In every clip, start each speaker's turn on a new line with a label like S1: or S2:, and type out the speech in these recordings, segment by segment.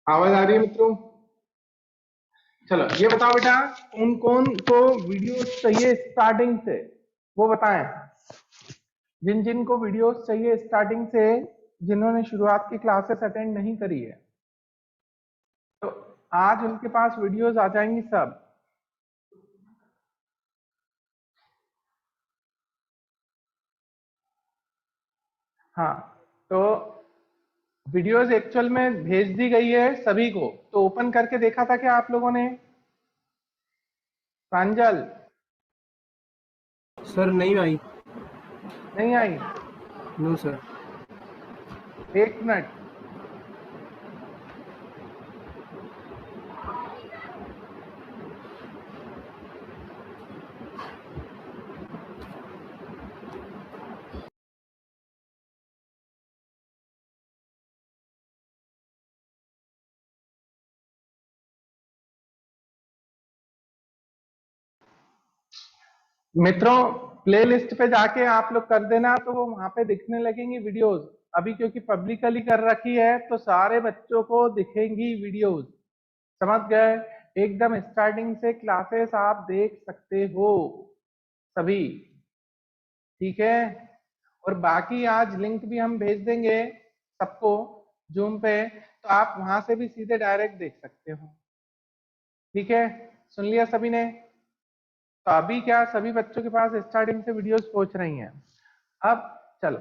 S1: आवाज आ रही है मित्रों? चलो ये बताओ बेटा, कौन कौन को वीडियो चाहिए स्टार्टिंग से, वो बताएं। जिन जिन को वीडियो चाहिए स्टार्टिंग से, जिन्होंने शुरुआत की क्लासेस अटेंड नहीं करी है, तो आज उनके पास वीडियोस आ जाएंगी सब। हाँ, तो वीडियोस एक्चुअल में भेज दी गई है सभी को, तो ओपन करके देखा था क्या आप लोगों ने? प्रांजल,
S2: सर नहीं आई।
S1: नहीं आई?
S2: No sir.
S1: एक मिनट। मित्रों, प्लेलिस्ट पे जाके आप लोग कर देना, तो वो वहां पे दिखने लगेंगी वीडियोस। अभी क्योंकि पब्लिकली कर रखी है तो सारे बच्चों को दिखेंगी वीडियोस। समझ गए? एकदम स्टार्टिंग से क्लासेस आप देख सकते हो सभी। ठीक है? और बाकी आज लिंक भी हम भेज देंगे सबको जूम पे, तो आप वहां से भी सीधे डायरेक्ट देख सकते हो। ठीक है? सुन लिया सभी ने? तो अभी क्या सभी बच्चों के पास स्टार्टिंग से वीडियोस पहुंच रही हैं। अब चलो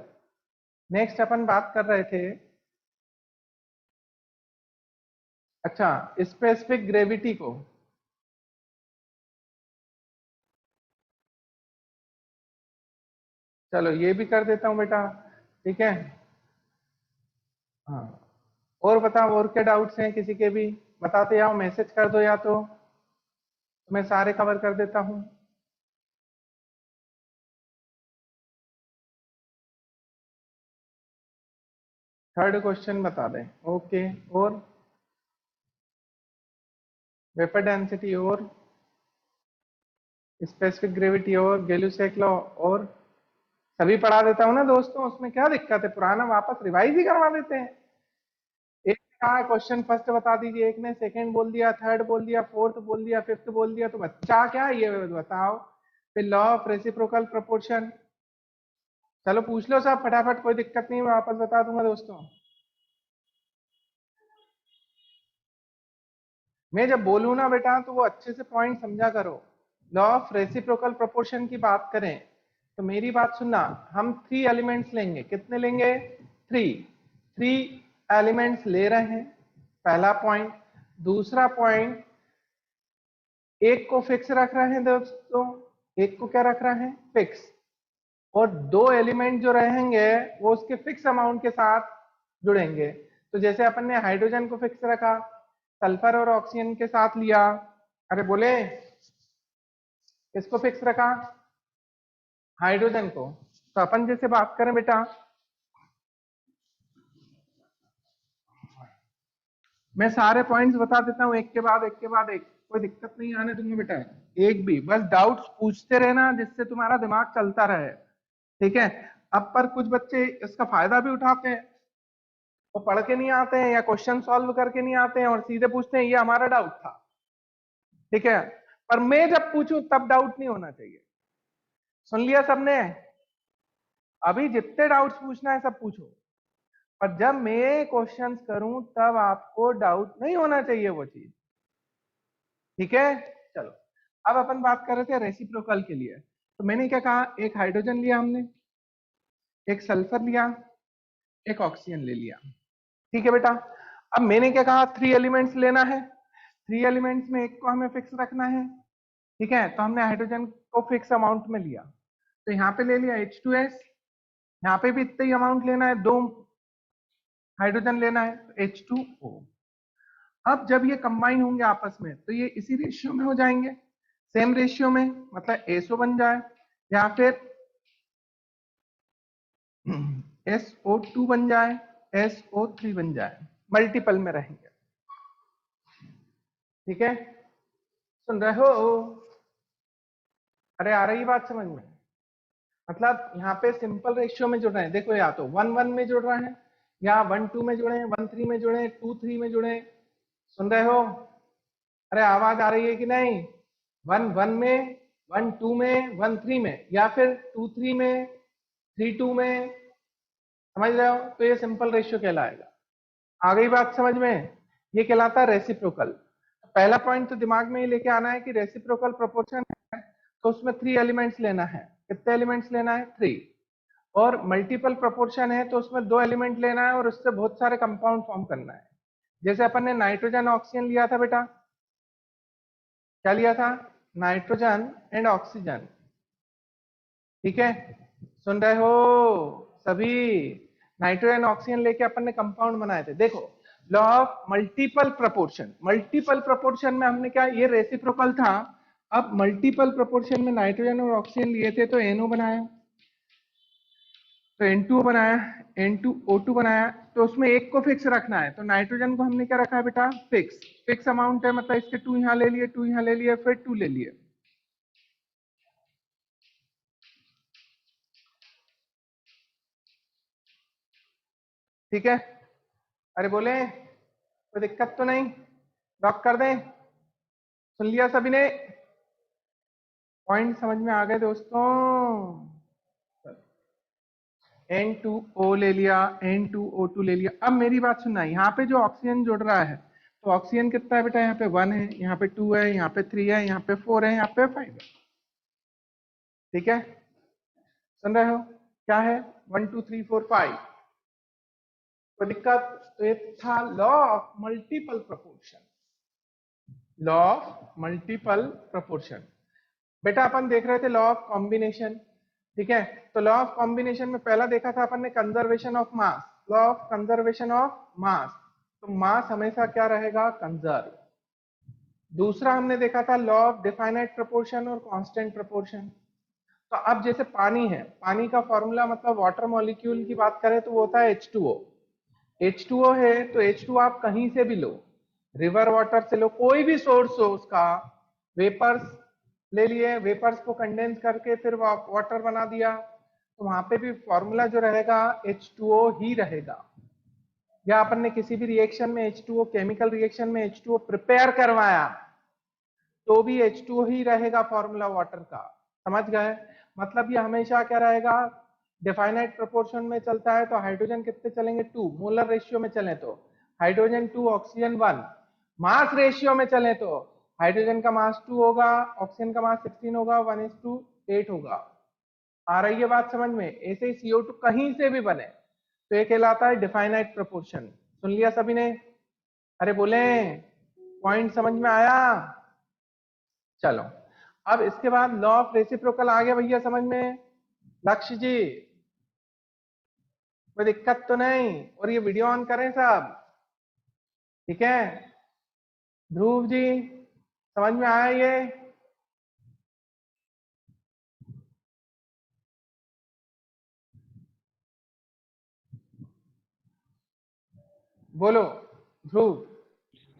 S1: नेक्स्ट अपन बात कर रहे थे। अच्छा, स्पेसिफिक ग्रेविटी को, चलो ये भी कर देता हूं बेटा। ठीक है? हाँ, और बताओ, और क्या डाउट्स हैं किसी के भी? बताते जाओ, मैसेज कर दो या तो मैं सारे कवर कर देता हूं। थर्ड क्वेश्चन बता दें। ओके, और वेपर डेंसिटी, और स्पेसिफिक ग्रेविटी, और गैल्यूसेक लॉ, और सभी पढ़ा देता हूं ना दोस्तों, उसमें क्या दिक्कत है? पुराना वापस रिवाइज ही करवा देते हैं। एक ने कहा क्वेश्चन फर्स्ट बता दीजिए, एक ने सेकंड बोल दिया, थर्ड बोल दिया, फोर्थ बोल दिया, फिफ्थ बोल दिया, तो बच्चा क्या है ये बताओ। फिर लॉ ऑफ रेसिप्रोकल प्रोपोर्शन, चलो पूछ लो सब फटाफट, कोई दिक्कत नहीं, मैं वापस बता दूंगा दोस्तों। मैं जब बोलूं ना बेटा, तो वो अच्छे से पॉइंट समझा करो। लॉ ऑफ रेसिप्रोकल प्रोपोर्शन की बात करें तो मेरी बात सुनना। हम थ्री एलिमेंट्स लेंगे, कितने लेंगे? थ्री। थ्री एलिमेंट्स ले रहे हैं, पहला पॉइंट। दूसरा पॉइंट, एक को फिक्स रख रहे हैं दोस्तों, एक को क्या रख रहे हैं? फिक्स। और दो एलिमेंट जो रहेंगे वो उसके फिक्स अमाउंट के साथ जुड़ेंगे। तो जैसे अपन ने हाइड्रोजन को फिक्स रखा, सल्फर और ऑक्सीजन के साथ लिया। अरे बोले, किसको फिक्स रखा? हाइड्रोजन को। तो अपन जैसे बात करें बेटा, मैं सारे पॉइंट्स बता देता हूं एक के बाद एक के बाद एक, कोई दिक्कत नहीं आने दूंगा बेटा। एक भी, बस डाउट्स पूछते रहना जिससे तुम्हारा दिमाग चलता रहे। ठीक है? अब पर कुछ बच्चे इसका फायदा भी उठाते हैं, वो पढ़ के नहीं आते हैं या क्वेश्चन सॉल्व करके नहीं आते हैं और सीधे पूछते हैं ये हमारा डाउट था। ठीक है? पर मैं जब पूछूं तब डाउट नहीं होना चाहिए। सुन लिया सबने? अभी जितने डाउट्स पूछना है सब पूछो, पर जब मैं क्वेश्चंस करूं तब आपको डाउट नहीं होना चाहिए वो चीज। ठीक है? चलो, अब अपन बात कर रहे थे रेसिप्रोकल के लिए। तो मैंने क्या कहा, एक हाइड्रोजन लिया हमने, एक सल्फर लिया, एक ऑक्सीजन ले लिया। ठीक है बेटा? अब मैंने क्या कहा, थ्री एलिमेंट्स लेना है। थ्री एलिमेंट्स में एक को हमें फिक्स रखना है। ठीक है? तो हमने हाइड्रोजन को फिक्स अमाउंट में लिया, तो यहाँ पे ले लिया H2S। यहाँ पे भी इतना ही अमाउंट लेना है, दो हाइड्रोजन लेना है, तो H2O। अब जब ये कंबाइन होंगे आपस में तो ये इसी रेशियो में हो जाएंगे, सेम रेशियो में, मतलब एसओ बन जाए या फिर SO2 बन जाए, SO3 बन जाए, मल्टीपल में रहेंगे। ठीक है? सुन रहे हो? अरे आ रही बात समझ में? मतलब यहाँ पे सिंपल रेशियो में जुड़ रहे हैं, देखो या तो 1 1 में जुड़ रहे हैं, या 1 2 में जुड़े, 1 3 में जुड़े, 2 3 में जुड़े, सुन रहे हो? अरे आवाज आ रही है कि नहीं? 1 1 में, 1 2 में, 1 3 में, या फिर 2 3 में, 3 2 में, समझ रहे हो? तो ये सिंपल रेशियो कहलाएगा। आ गई बात समझ में? ये कहलाता है रेसिप्रोकल। पहला पॉइंट तो दिमाग में ही लेके आना है कि रेसिप्रोकल प्रोपोर्शन है तो उसमें 3 एलिमेंट्स लेना है। कितने एलिमेंट्स लेना है? 3। और मल्टीपल प्रोपोर्शन है तो उसमें 2 एलिमेंट लेना है और उससे बहुत सारे कंपाउंड फॉर्म करना है। जैसे अपन ने नाइट्रोजन ऑक्सीजन लिया था बेटा, क्या लिया था? Nitrogen and oxygen. ठीक है, सुन रहे हो सभी? नाइट्रोजन ऑक्सीजन लेके अपन ने कंपाउंड बनाए थे। देखो, law of multiple proportion, multiple proportion में हमने क्या, ये रेसिप्रोकल था। अब मल्टीपल प्रोपोर्शन में नाइट्रोजन और ऑक्सीजन लिए थे तो NO बनाया, तो N2O बनाया, N2O2 बनाया। तो उसमें एक को फिक्स रखना है, तो नाइट्रोजन को हमने क्या रखा है बेटा? फिक्स। फिक्स अमाउंट है, मतलब इसके 2 यहां ले लिए, 2 यहां ले लिए, फिर 2 ले लिए। ठीक है, अरे बोले कोई दिक्कत तो नहीं? लॉक कर दें? सुन लिया सभी ने? पॉइंट समझ में आ गए दोस्तों? N2O ले लिया, N2O2 ले लिया। अब मेरी बात सुनना, यहाँ पे जो ऑक्सीजन जुड़ रहा है, तो ऑक्सीजन कितना है बेटा? यहाँ पे 1 है, यहाँ पे 2 है, यहाँ पे 3 है, यहाँ पे 4 है, यहाँ पे 5 है। ठीक है, सुन रहे हो? क्या है? 1 2 3 4 5। कोई दिक्कत? तो ये था law of multiple proportion. Law of multiple proportion. बेटा अपन देख रहे थे लॉ ऑफ कॉम्बिनेशन। ठीक है, तो लॉ ऑफ कॉम्बिनेशन में पहला देखा था अपन ने conservation of mass, law of conservation of mass. तो मास हमेशा क्या रहेगा? कंजर्व। दूसरा हमने देखा था लॉ ऑफ डिफाइनाइट प्रोपोर्शन और कांस्टेंट प्रोपोर्शन। तो अब जैसे पानी है, पानी का फॉर्मूला मतलब वाटर मॉलिक्यूल की बात करें तो वो होता है H2O। H2O है तो H2O आप कहीं से भी लो, रिवर वाटर से लो, कोई भी सोर्स हो उसका, वेपर्स ले लिए, वेपर्स को कंडेंस करके फिर वाटर बना दिया, तो वहां पे भी फॉर्मूला जो रहेगा H2O ही रहेगा। या अपन ने किसी भी रिएक्शन में H2O, केमिकल रिएक्शन में H2O प्रिपेयर करवाया तो भी H2O ही रहेगा फॉर्मूला वाटर का। समझ गए? मतलब ये हमेशा क्या रहेगा? डिफाइनाइट प्रोपोर्शन में चलता है तो हाइड्रोजन कितने चलेंगे? 2 मोलर रेशियो में चले तो हाइड्रोजन 2 ऑक्सीजन 1। मास रेशियो में चले तो हाइड्रोजन का मास 2 होगा, ऑक्सीजन का मास 16 होगा, 1:8 होगा। आ रही है बात समझ में? ऐसे ही CO2 कहीं से भी बने तो ये कहलाता है डिफाइनाइट प्रोपोर्शन। सुन लिया सभी ने? अरे बोले पॉइंट समझ में आया? चलो, अब इसके बाद लॉ ऑफ रेसिप्रोकल आ गया भैया समझ में? लक्ष्य जी कोई दिक्कत तो नहीं? और ये वीडियो ऑन करें सब? ठीक है, ध्रुव जी समझ में आया ये? बोलो ध्रुव।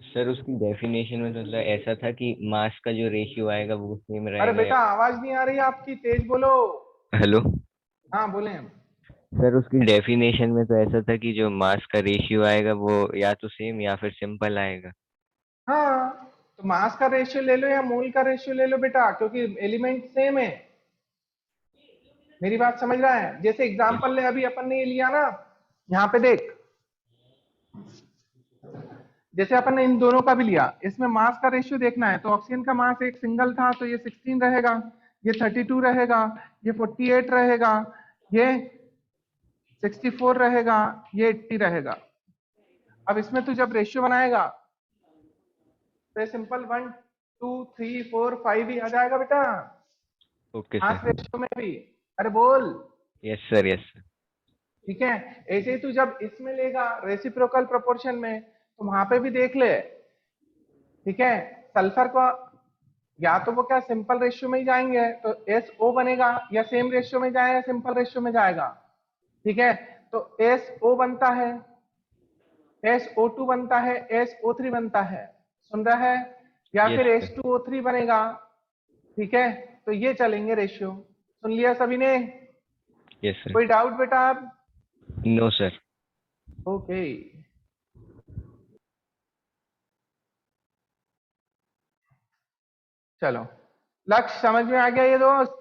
S3: सर उसकी डेफिनेशन में तो मतलब ऐसा था कि मास का जो रेशियो आएगा वो सेम
S1: अरे
S3: रहेगा या
S1: बेटा आवाज नहीं आ रही आपकी, तेज बोलो।
S3: हेलो।
S1: हाँ बोले हम।
S3: सर उसकी डेफिनेशन में तो ऐसा था कि जो मास का रेशियो आएगा वो या तो सेम या फिर सिंपल आएगा।
S1: हाँ, तो मास का रेशियो ले लो या मोल का रेशियो ले लो बेटा, क्योंकि एलिमेंट सेम है। मेरी बात समझ रहा है? जैसे
S3: यस।
S1: एग्जांपल ले, अभी अपन ने ये लिया ना, यहाँ पे देख, जैसे अपन ने इन दोनों का भी लिया, इसमें मास का रेशियो देखना है तो ऑक्सीजन का मास एक सिंगल था तो ये 16 रहेगा, ये 32 रहेगा, ये 48 रहेगा, ये 64 रहेगा, ये 80 रहेगा। अब इसमें तू जब रेशियो बनाएगा तो ये सिंपल 1 2 3 4 5 ही आ जाएगा बेटा,
S3: ओके
S1: मास
S3: सर।
S1: रेशियो में भी। अरे बोल।
S3: Yes sir, yes sir.
S1: ठीक है, ऐसे ही तू जब इसमें लेगा रेसिप्रोकल प्रोपोर्शन में तो वहां पे भी देख ले। ठीक है, सल्फर को या तो वो क्या सिंपल रेशियो में ही जाएंगे तो SO बनेगा, या सेम रेशियो में जाएगा, सिंपल रेशियो में जाएगा। ठीक है, तो SO बनता है, SO2 बनता है, SO3 बनता है। सुन रहा है? या
S3: यस
S1: फिर
S3: सर।
S1: H2O3 बनेगा। ठीक है, तो ये चलेंगे रेशियो। सुन लिया सभी ने?
S3: Yes sir.
S1: कोई डाउट बेटा आप?
S3: No sir.
S1: ओके। चलो लक्ष्य समझ में आ गया ये दोस्त?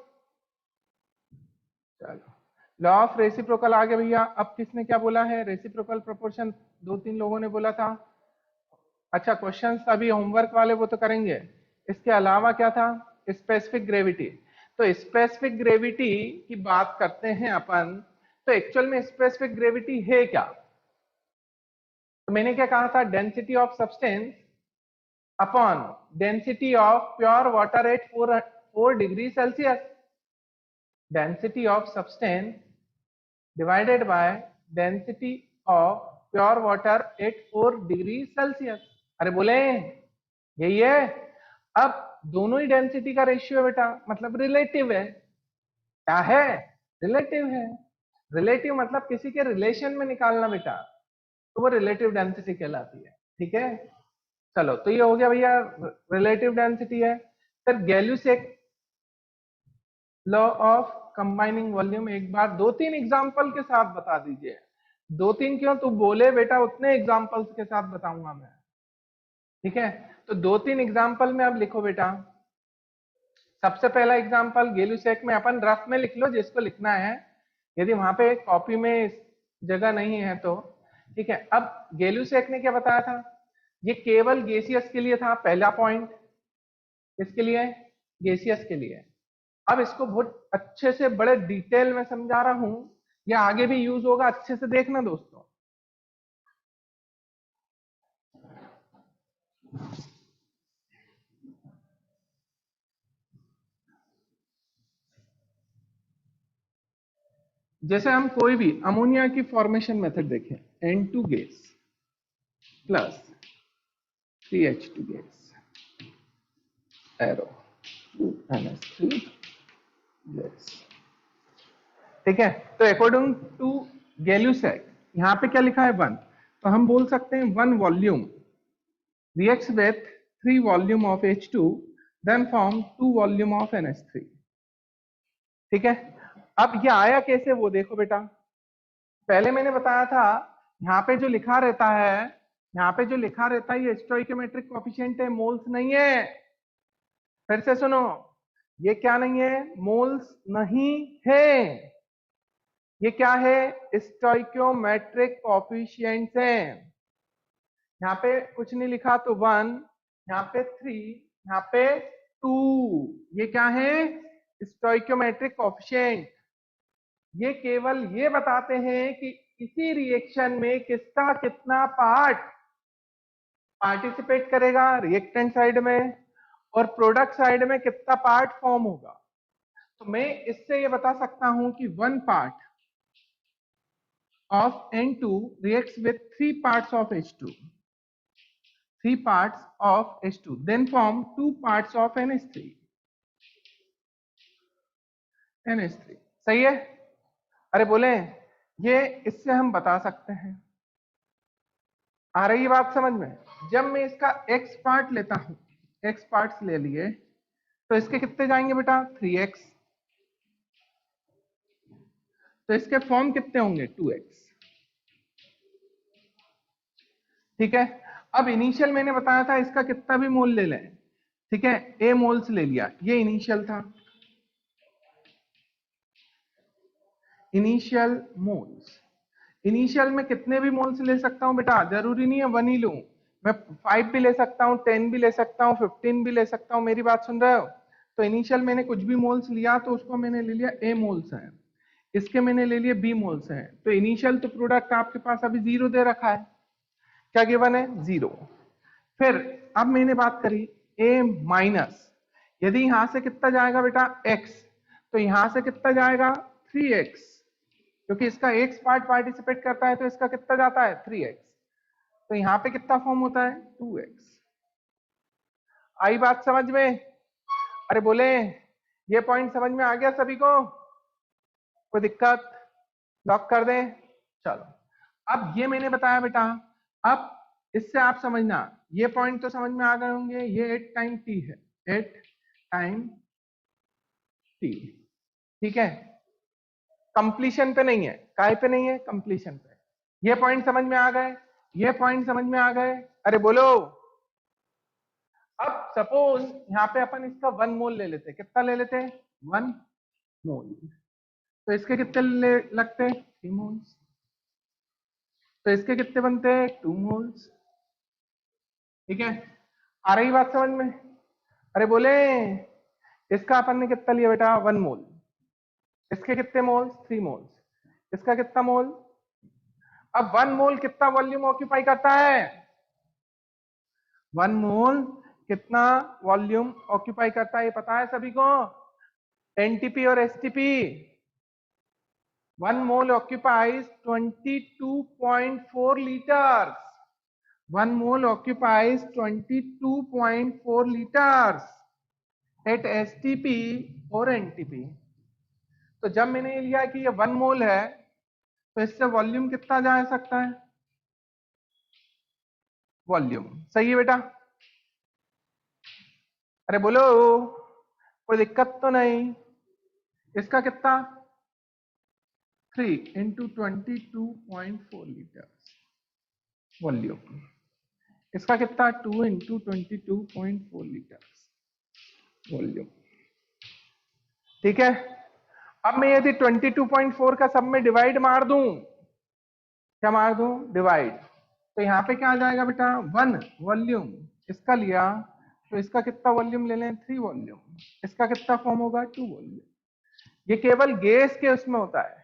S1: चलो लॉ ऑफ रेसिप्रोकल आ गया भैया। अब किसने क्या बोला है? रेसिप्रोकल प्रोपोर्शन 2-3 लोगों ने बोला था। अच्छा क्वेश्चंस अभी होमवर्क वाले वो तो करेंगे। इसके अलावा क्या था? Specific gravity. तो स्पेसिफिक ग्रेविटी की बात करते हैं अपन। तो एक्चुअल में स्पेसिफिक ग्रेविटी है क्या? तो मैंने क्या कहा था? Density of substance upon density of pure water at 4 degree Celsius. Density of substance divided by density of pure water at 4 degree Celsius. अरे बोले यही है। अब दोनों ही डेंसिटी का रेशियो है बेटा, मतलब रिलेटिव है। क्या है? रिलेटिव है। रिलेटिव मतलब किसी के रिलेशन में निकालना बेटा, तो वो रिलेटिव डेंसिटी कहलाती है। ठीक है, चलो तो ये हो गया भैया रिलेटिव डेंसिटी है। फिर गैल्यूसेक लॉ ऑफ कंबाइनिंग वॉल्यूम एक बार 2-3 एग्जांपल के साथ बता दीजिए। 2-3 क्यों, तू बोले बेटा उतने एग्जांपल्स के साथ बताऊंगा मैं। ठीक है, तो 2-3 एग्जांपल में अब लिखो बेटा। सबसे पहला एग्जांपल गैल्यूसेक में अपन रफ में लिख लो जिसको लिखना है, यदि वहां पे कॉपी में जगह नहीं है तो। ठीक है, अब गैल्यूसेक ने क्या बताया था? ये केवल गैसियस के लिए था, पहला पॉइंट। किसके लिए? गैसियस के लिए। अब इसको बहुत अच्छे से बड़े डिटेल में समझा रहा हूं, या आगे भी यूज होगा, अच्छे से देखना दोस्तों। जैसे हम कोई भी अमोनिया की फॉर्मेशन मेथड देखें, N2 gas plus 3H2 gas arrow 2NH3 gas. ठीक है, तो अकॉर्डिंग टू गैल्यूसेक यहाँ पे क्या लिखा है? 1। तो हम बोल सकते हैं 1 volume reacts with 3 volume of H2 then form 2 volume of NH3। ठीक है, अब ये आया कैसे वो देखो बेटा। पहले मैंने बताया था यहाँ पे जो लिखा रहता है, यहाँ पे जो लिखा रहता है ये स्टोइकोमेट्रिक कोएफिशिएंट है, मोल्स नहीं है। फिर से सुनो, ये क्या नहीं है? मोल्स नहीं है। ये क्या है? स्टोइकोमेट्रिक कोएफिशिएंट्स है। यहाँ पे कुछ नहीं लिखा तो 1, यहाँ पे 3, यहाँ पे 2। ये क्या है? Stoichiometric coefficient. ये केवल ये बताते हैं कि इसी रिएक्शन में किसका कितना पार्ट पार्टिसिपेट करेगा रिएक्टेंट साइड में, और प्रोडक्ट साइड में कितना पार्ट फॉर्म होगा। तो मैं इससे ये बता सकता हूं कि 1 part of N2 reacts with 3 parts of H2, 3 parts of H2 then form 2 parts of NH3। NH3 सही है? अरे बोले ये इससे हम बता सकते हैं। आ रही है बात समझ में? जब मैं इसका x पार्ट लेता हूं, x पार्ट्स ले लिए, तो इसके कितने जाएंगे बेटा? 3x। तो इसके फॉर्म कितने होंगे? 2x। ठीक है, अब इनिशियल मैंने बताया था इसका कितना भी मोल ले लें। ठीक है, a मोल्स ले लिया, ये इनिशियल था। इनिशियल मोल्स, इनिशियल में कितने भी मोल्स ले सकता हूं बेटा, जरूरी नहीं है 1 ही लूं। मैं 5 भी ले सकता हूं, 10 भी ले सकता हूं, 15 भी ले सकता हूं। मेरी बात सुन रहे हो? तो इनिशियल मैंने कुछ भी मोल्स लिया तो उसको मैंने ले लिया a मोल्स है, इसके मैंने ले लिए b मोल्स हैं। तो इनिशियल तो प्रोडक्ट आपके पास अभी 0 दे रखा है। क्या गिवन है? 0। फिर अब मैंने बात करी a माइनस, यदि यहां से कितना जाएगा बेटा? x, तो यहां से कितना जाएगा? 3x, क्योंकि इसका x पार्ट पार्टिसिपेट करता है तो इसका कितना जाता है? 3x। तो यहां पे कितना फॉर्म होता है? 2x। आई बात समझ में? अरे बोले ये पॉइंट समझ में आ गया सभी को? कोई दिक्कत? लॉक कर दें? चलो, अब ये मैंने बताया बेटा। अब इससे आप समझना, ये पॉइंट तो समझ में आ गए होंगे। ये 8 टाइम t है, 8 टाइम t। ठीक है, कंप्लीशन पे नहीं है, काय पे नहीं है? कंप्लीशन पे। ये पॉइंट समझ में आ गए? ये पॉइंट समझ में आ गए? अरे बोलो। अब सपोज यहाँ पे अपन इसका 1 मोल ले लेते, कितना ले लेते 1 मोल, तो इसके कितने लगते 3 मोल्स, तो इसके कितने बनते 2 मोल्स। ठीक है, आ रही बात समझ में? अरे बोले इसका अपन ने कितना लिया बेटा 1 मोल, इसके कितने मोल्स 3 मोल्स, इसका कितना मोल। अब 1 मोल कितना वॉल्यूम ऑक्यूपाई करता है, 1 मोल कितना वॉल्यूम ऑक्यूपाई करता है ये पता है सभी को, एनटीपी और STP. 1 mole occupies 22.4 liters. 1 mole occupies 22.4 liters at STP और NTP। तो जब मैंने ये लिया कि ये 1 मोल है तो इससे वॉल्यूम कितना जा सकता है, वॉल्यूम सही है बेटा। अरे बोलो कोई दिक्कत तो नहीं, इसका कितना 3 into 22.4 लीटर वॉल्यूम, इसका कितना 2 into 22.4 लीटर वॉल्यूम। ठीक है, अब मैं यदि 22.4 का सब में डिवाइड मार दूं, क्या मार दूं डिवाइड, तो यहाँ पे क्या आ जाएगा बेटा 1 वॉल्यूम, इसका लिया तो इसका कितना वॉल्यूम ले लें 3 वॉल्यूम, इसका कितना फॉर्म होगा 2 वॉल्यूम। ये केवल गैस के उसमें होता है,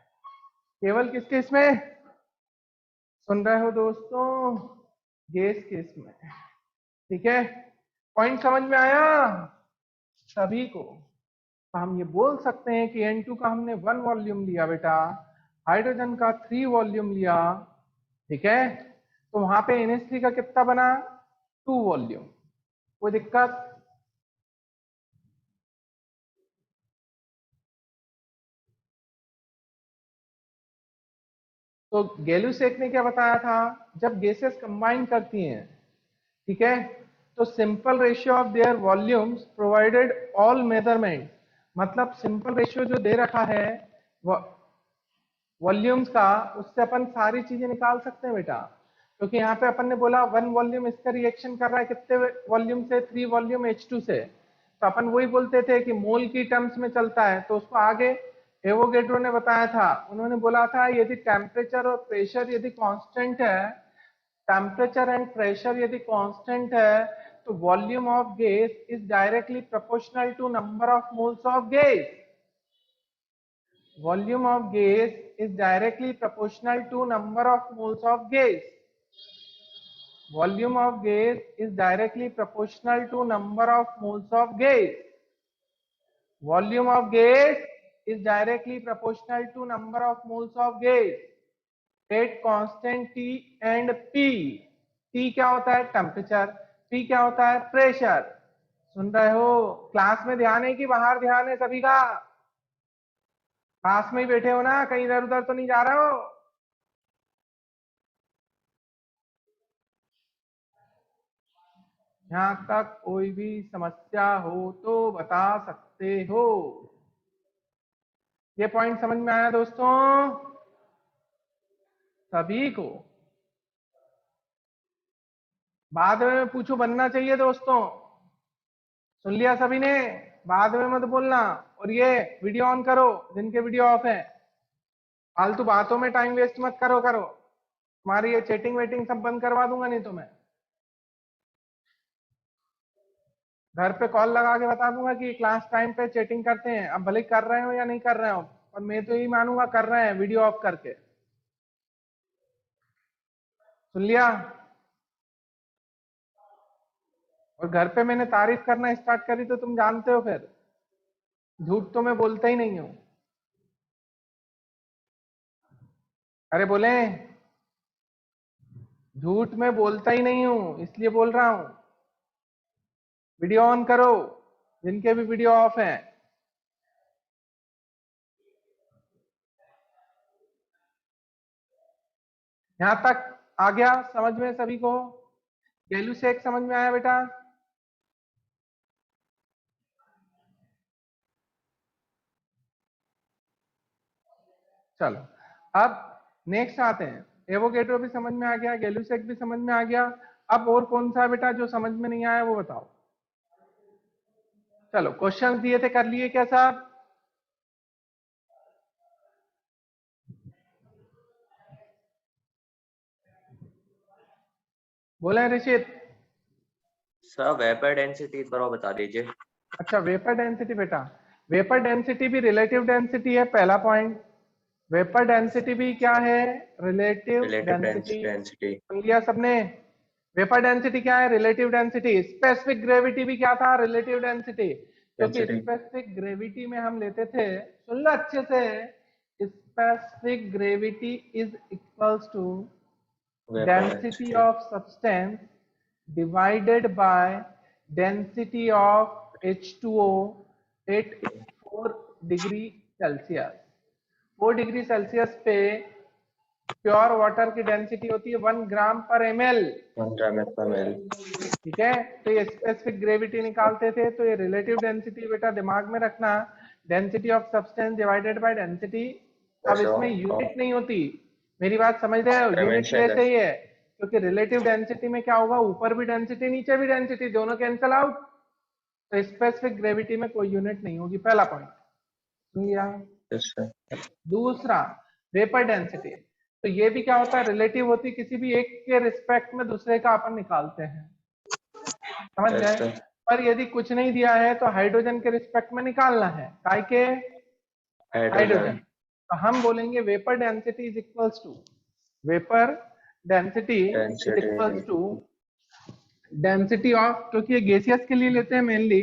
S1: केवल किसके इसमें, सुन रहे हो दोस्तों, गैस के इसमें। ठीक है, पॉइंट समझ में आया सभी को। तो हम ये बोल सकते हैं कि N2 का हमने 1 वॉल्यूम लिया बेटा, हाइड्रोजन का 3 वॉल्यूम लिया। ठीक है, तो वहां पे NH3 का कितना बना 2 वॉल्यूम, कोई दिक्कत। तो गैल्यूसेक ने क्या बताया था, जब गैसेस कंबाइन करती हैं, ठीक है, तो simple ratio of their volumes provided all measurement, मतलब सिंपल रेशियो जो दे रखा है वॉल्यूम्स का, उससे अपन सारी चीजें निकाल सकते हैं बेटा। क्योंकि यहाँ पे अपन ने बोला 1 वॉल्यूम इसका रिएक्शन कर रहा है कितने वॉल्यूम से, 3 वॉल्यूम H2 से, तो अपन वही बोलते थे कि मोल की टर्म्स में चलता है। तो उसको आगे एवोगैड्रो ने बताया था, उन्होंने बोला था यदि टेम्परेचर और प्रेशर यदि कांस्टेंट है, टेम्परेचर एंड प्रेशर यदि कांस्टेंट है, तो volume of gas is directly proportional to number of moles of gas. Volume of gas is directly proportional to number of moles of gas. Volume of gas is directly proportional to number of moles of gas. Volume of gas is directly proportional to number of moles of gas at constant T and P. T क्या होता है temperature, P क्या होता है pressure. सुन रहे हो, class में ध्यान है कि बाहर ध्यान है सभी का, पास में ही बैठे हो ना, कहीं इधर उधर तो नहीं जा रहे हो। यहाँ तक कोई भी समस्या हो तो बता सकते हो। ये पॉइंट समझ में आया दोस्तों सभी को? बाद में पूछो बनना चाहिए दोस्तों, सुन लिया सभी ने, बाद में मत बोलना। और ये वीडियो ऑन करो जिनके वीडियो ऑफ है, फालतू बातों में टाइम वेस्ट मत करो। तुम्हारी ये चैटिंग वेटिंग सब बंद करवा दूंगा नहीं तो मैं घर पे कॉल लगा के बता दूंगा कि क्लास टाइम पे चैटिंग करते हैं। अब भले कर रहे हो या नहीं कर रहे हो, और मैं तो यही मानूंगा कर रहे हैं वीडियो ऑफ करके। सुन लिया? और घर पे मैंने तारीफ करना स्टार्ट करी तो तुम जानते हो फिर, झूठ तो मैं बोलता ही नहीं हूं। अरे बोले झूठ मैं बोलता ही नहीं हूं, इसलिए बोल रहा हूं। वीडियो ऑन करो जिनके भी वीडियो ऑफ है। यहां तक आ गया समझ में सभी को? गैल्यूसेक समझ में आया बेटा? चलो अब नेक्स्ट आते हैं। एवोगैड्रो भी समझ में आ गया, गैल्यूसेक भी समझ में आ गया। अब और कौन सा बेटा जो समझ में नहीं आया वो बताओ। चलो क्वेश्चन दिए थे, कर लिए क्या साहब? बोले ऋषित?
S4: सर वेपर डेंसिटी थोड़ा बता दीजिए।
S1: अच्छा वेपर डेंसिटी बेटा, वेपर डेंसिटी भी रिलेटिव डेंसिटी है, पहला पॉइंट। वेपर डेंसिटी भी क्या है? Relative
S4: relative
S1: density.
S4: डेंसिटी।
S1: सुन लिया सबने? वेपर डेंसिटी क्या है? Relative density. स्पेसिफिक ग्रेविटी भी क्या था? Relative density. क्योंकि
S4: डेंसिटी
S1: स्पेसिफिक ग्रेविटी में हम लेते थे, सुन लो अच्छे से, specific gravity is equals to density of substance divided by density of H2O at 4 degree Celsius. 4 degree Celsius पे प्योर वाटर की डेंसिटी होती है 1 ग्राम पर ml।
S4: 1 ग्राम पर ml।
S1: ठीक है, तो ये स्पेसिफिक ग्रेविटी निकालते थे, तो ये रिलेटिव डेंसिटी बेटा दिमाग में रखना, density of substance divided by density. अब इसमें यूनिट नहीं होती, मेरी बात समझ रहे हो? यूनिट वैसे ही है, क्योंकि रिलेटिव डेंसिटी में क्या होगा, ऊपर भी डेंसिटी नीचे भी डेंसिटी, दोनों कैंसल आउट। तो स्पेसिफिक ग्रेविटी में कोई यूनिट नहीं होगी, पहला पॉइंट। दूसरा, वेपर डेंसिटी, तो ये भी क्या होता है? रिलेटिव होती, किसी भी एक के रिस्पेक्ट में दूसरे का अपन निकालते हैं, समझ गए? पर यदि कुछ नहीं दिया है तो हाइड्रोजन के रिस्पेक्ट में निकालना है, काय के? हाइड्रोजन। तो हम बोलेंगे vapour density is equals to, vapour density is equals to density of, क्योंकि ये गैसियस के लिए लेते हैं मेनली,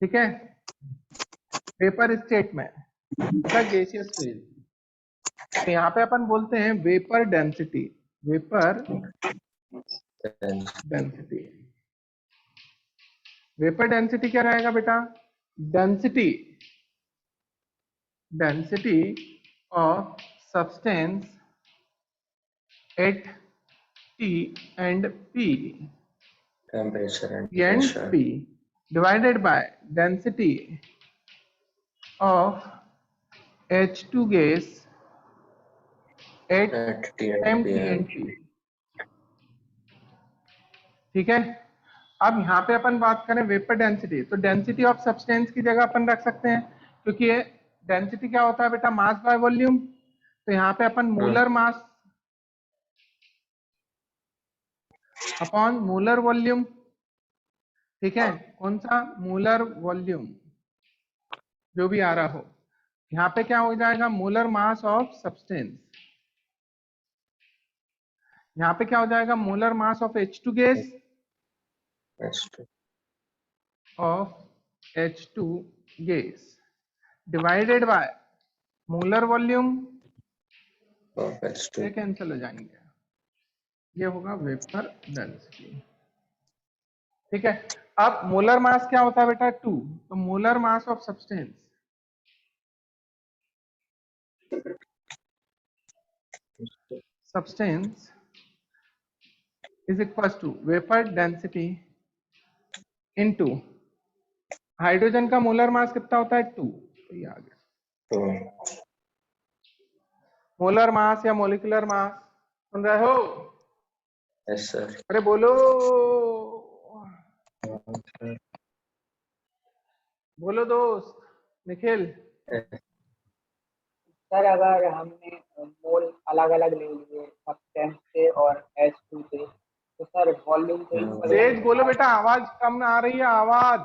S1: ठीक है, वेपर स्टेट में तथा गैसियस फेज। तो यहाँ पे अपन बोलते हैं vapour density, vapour density. Vapour density क्या रहेगा बेटा? Density, density of substance eight T and P,
S4: temperature and
S1: T and
S4: pressure
S1: P divided by density of H2 gas at
S4: at T
S1: same
S4: and
S1: T
S4: PM।
S1: and P। ठीक है, अब यहाँ पे अपन बात करें वेपर डेंसिटी, तो density of substance की जगह अपन रख सकते हैं, क्योंकि ये डेंसिटी क्या होता है बेटा? Mass by volume. तो यहाँ पे अपन molar mass upon molar volume, ठीक है, कौन सा? मोलर वॉल्यूम, जो भी आ रहा हो। यहाँ पे क्या हो जाएगा? Molar mass of substance. यहाँ पे क्या हो जाएगा? Molar mass of H2 gas, of H2 gas divided by molar volume, ये कैंसिल हो जाएंगे, ये होगा वेपर डेंसिटी। ठीक है, अब मोलर मास क्या होता है बेटा? 2, तो molar mass of substance, substance is equal to vapour density into hydrogen का मोलर मास कितना होता है? 2, तो ये आ गया मोलर मास या मोलिकुलर मास। सुन रहे हो?
S4: Yes sir.
S1: अरे बोलो, बोलो दोस्त निखिल।
S2: सर अगर हमने मोल अलग अलग ले लिए सब्सटेंस से और H2 से, तो सर वॉल्यूम तो इक्वल
S1: तेज बोलो बेटा, आवाज कम आ रही है आवाज।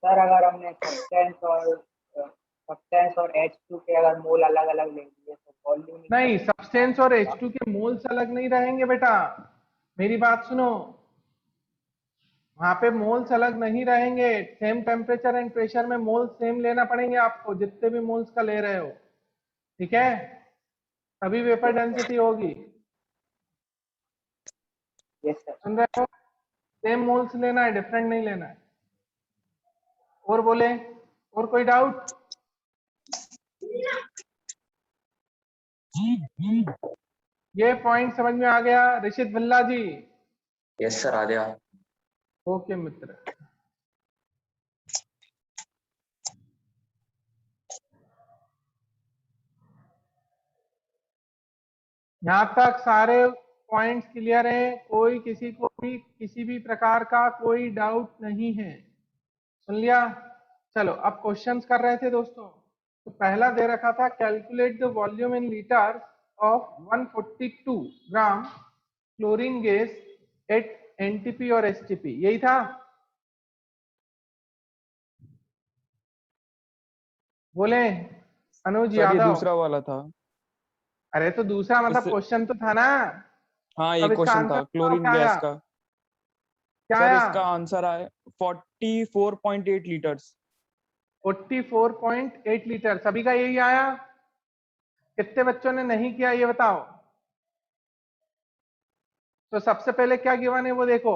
S2: सर अगर हमने सब्सटेंस और H2 के अगर मोल अलग अलग ले लिए तो वॉल्यूम
S1: नहीं, सब्सटेंस और H2 के मोल्स अलग नहीं रहेंगे बेटा, मेरी बात सुनो, वहां पे मोल्स अलग नहीं रहेंगे, सेम टेम्परेचर एंड प्रेशर में मोल्स सेम लेना पड़ेंगे आपको, जितने भी मोल्स का ले रहे हो, ठीक है, तभी वेपर डेंसिटी होगी। सुन रहे हो? सेम मोल्स लेना है, डिफरेंट नहीं लेना है। और बोले, और कोई डाउट? ये पॉइंट समझ में आ गया ऋषित भल्ला जी?
S4: यस सर, आ गया।
S1: ओके मित्र, यहां तक सारे पॉइंट्स क्लियर है? कोई किसी को भी किसी भी प्रकार का कोई डाउट नहीं है? सुन लिया? चलो अब क्वेश्चंस कर रहे थे दोस्तों। तो पहला दे रखा था calculate the volume in litre of 142 gram chlorine gas at NTP और एसटीपी, यही था। बोले अनुज
S5: सर ये
S1: यादव?
S5: दूसरा वाला था।
S1: अरे तो दूसरा मतलब
S5: इससे
S1: क्वेश्चन तो था ना।
S5: हाँ ये
S1: अब इसका
S5: क्वेश्चन
S1: आंसर
S5: था क्लोरीन
S1: क्या आया?
S5: गैस का।
S1: क्या
S5: सर
S1: आया?
S5: इसका आंसर आया 44.8 लीटर्स।
S1: 44.8 लीटर, सभी का यही आया? कितने बच्चों ने नहीं किया ये बताओ? तो सबसे पहले क्या गिवन है वो देखो।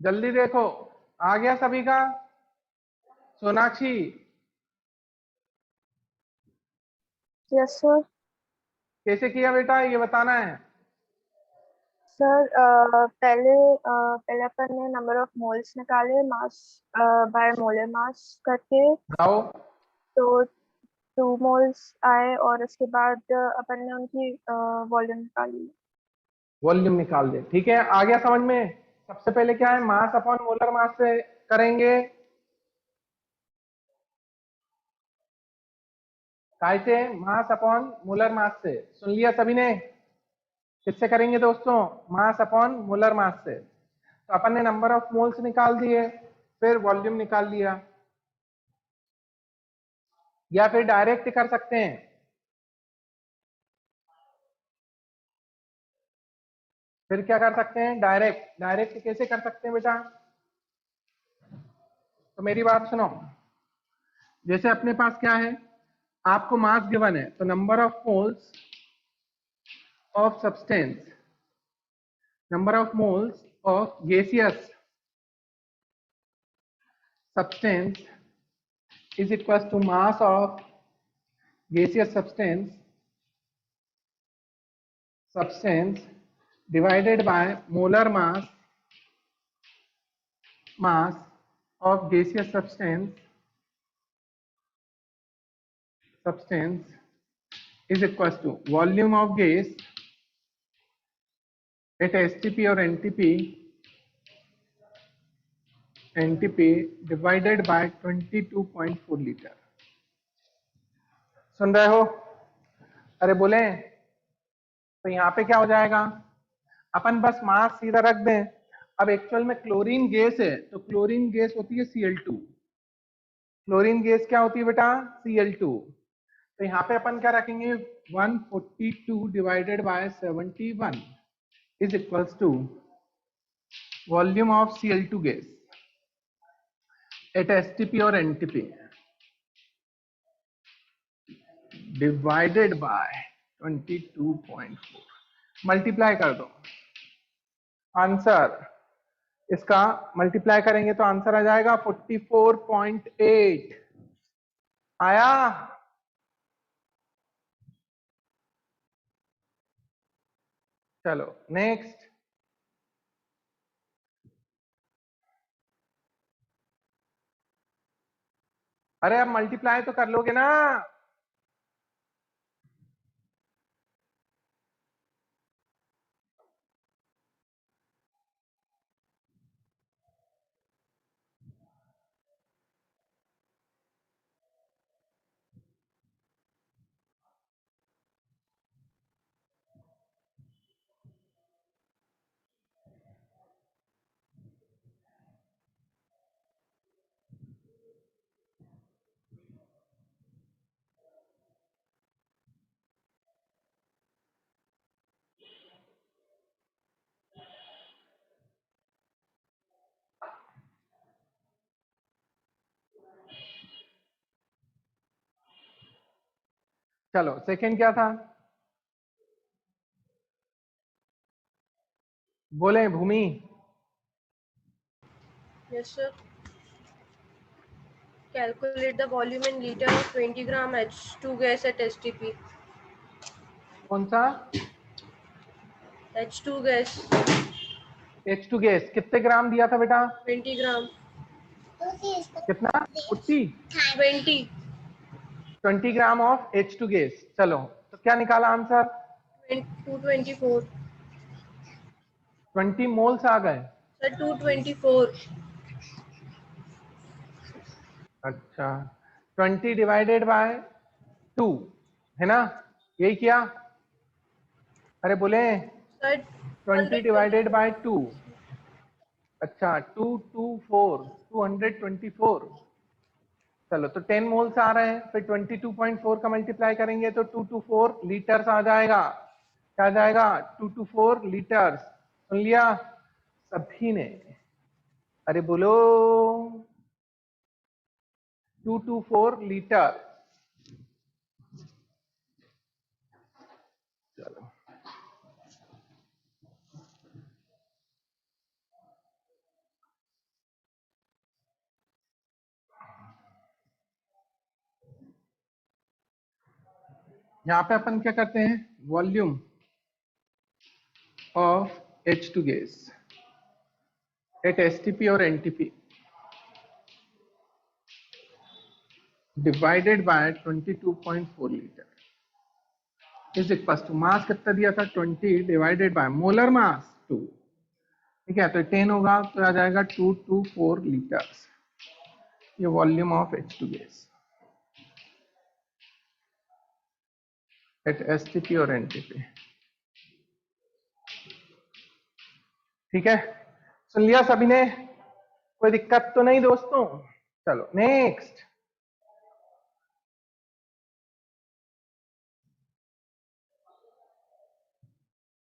S1: जल्दी देखो, आ गया सभी का? सोनाक्षी?
S6: Yes sir.
S1: कैसे किया बेटा ये बताना है।
S6: सर पहले अपन ने नंबर ऑफ मोल्स निकाले मास बाय मोलर मास करके,
S1: आओ।
S6: तो 2 मोल्स आए और उसके बाद अपन ने उनकी वॉल्यूम निकाली।
S1: वॉल्यूम निकाल दे, ठीक है, आ गया समझ में? सबसे पहले क्या है, मास अपॉन मोलर मास से करेंगे। कैसे? मास अपॉन मोलर मास से। सुन लिया सभी ने? किससे करेंगे दोस्तों? मास अपॉन मोलर मास से। तो अपन ने नंबर ऑफ मोल्स निकाल दिए, फिर वॉल्यूम निकाल लिया, या फिर डायरेक्ट कर सकते हैं। फिर क्या कर सकते हैं? डायरेक्ट। डायरेक्ट कैसे कर सकते हैं बेटा? तो मेरी बात सुनो, जैसे अपने पास क्या है, आपको मास गिवन है, तो number of moles of substance, number of moles of gaseous substance is equals to mass of gaseous substance divided by molar mass of gaseous substance is equals to volume of gas at STP or NTP divided by 22.4 litre. सुन रहे हो? अरे बोले, तो यहाँ पे क्या हो जाएगा, अपन बस मास सीधा रख दें। अब एक्चुअल में क्लोरीन गैस है, तो क्लोरीन गैस होती है Cl2। क्लोरीन गैस क्या होती है बेटा? Cl2। तो यहाँ पे अपन क्या रखेंगे, 142 divided by 71 is equals to volume of Cl2 gas at STP और NTP डिवाइडेड बाय 22.4, मल्टीप्लाई कर दो। आंसर इसका मल्टीप्लाई करेंगे तो आंसर आ जाएगा 44.8। आया? चलो नेक्स्ट। अरे अब मल्टीप्लाई तो कर लोगे ना? चलो सेकंड क्या था? बोले भूमि?
S7: Yes, sir. Calculate the volume in liter of 20 gram H2 gas at STP.
S1: कौन सा?
S7: H2 gas,
S1: H2 गैस कितने ग्राम दिया था बेटा?
S7: 20 gram.
S1: कितना 40
S7: 20
S1: ग्राम ऑफ H2 गैस। चलो तो क्या निकाला आंसर?
S7: 224
S1: 20 मोल्स आ गए।
S7: सर 224
S1: अच्छा 20 डिवाइडेड बाय 2 है ना, यही किया? अरे बोले
S7: सर
S1: 20 डिवाइडेड बाय 2। अच्छा 224 चलो तो 10 मोल्स आ रहे हैं, फिर 22.4 का मल्टीप्लाई करेंगे तो 224 लीटर्स आ जाएगा। क्या आ जाएगा? 224 लीटर्स। सुन लिया सभी ने? अरे बोलो 224 लीटर। चलो यहां पे अपन क्या करते हैं? Volume of H2 gas at STP और NTP divided by 22.4 litre is equal to mass कितना दिया था? 20 डिवाइडेड बाय मोलर मास 2। ठीक है, तो 10 होगा तो आ जाएगा 224 लीटर्स। ये volume of H2 gas at STP और NTP। ठीक है, सुन लिया सभी ने? कोई दिक्कत तो नहीं दोस्तों? चलो नेक्स्ट।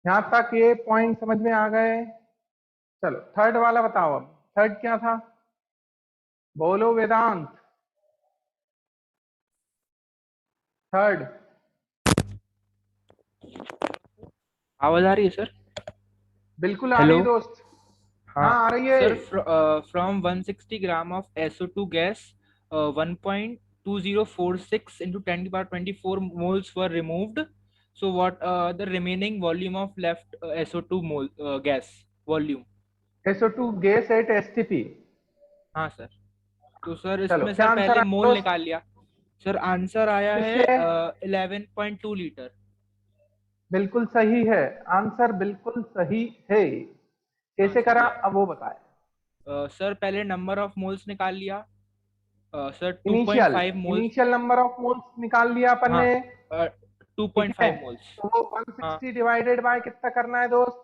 S1: यहां तक ये पॉइंट समझ में आ गए? चलो थर्ड वाला बताओ। अब थर्ड क्या था? बोलो वेदांत। थर्ड
S8: आवाज आ रही है सर?
S1: बिल्कुल आ रही है
S8: हेलो।
S1: दोस्त।
S8: हाँ
S1: हाँ आ रही है।
S8: Sir, from 160 gram of SO2 gas, 1.2046 into 10 to the power 24 moles were removed. So what the remaining volume of left SO2 gas volume?
S1: SO2 gas at STP।
S8: हाँ सर। तो सर
S1: चलो
S8: इसमें
S1: क्या
S8: सर
S1: आंसर
S8: पहले
S1: आया
S8: मोल
S1: दोस्त?
S8: निकाल लिया। सर आंसर आया है
S1: किससे?
S8: 11.2 लीटर।
S1: बिल्कुल सही है, आंसर बिल्कुल सही है।
S8: हाँ
S1: कैसे
S8: सर
S1: करा
S8: ये
S1: अब वो बताए।
S8: सर पहले नंबर ऑफ मोल्स निकाल लिया। Sir
S1: initial
S8: 2.5 moles.
S1: Initial number of moles निकाल लिया अपन
S8: हाँ
S1: ने। ठीक है,
S8: 2.5 मोल्स।
S1: तो वो
S8: हाँ
S1: 160 डिवाइडेड बाय कितना करना है दोस्त?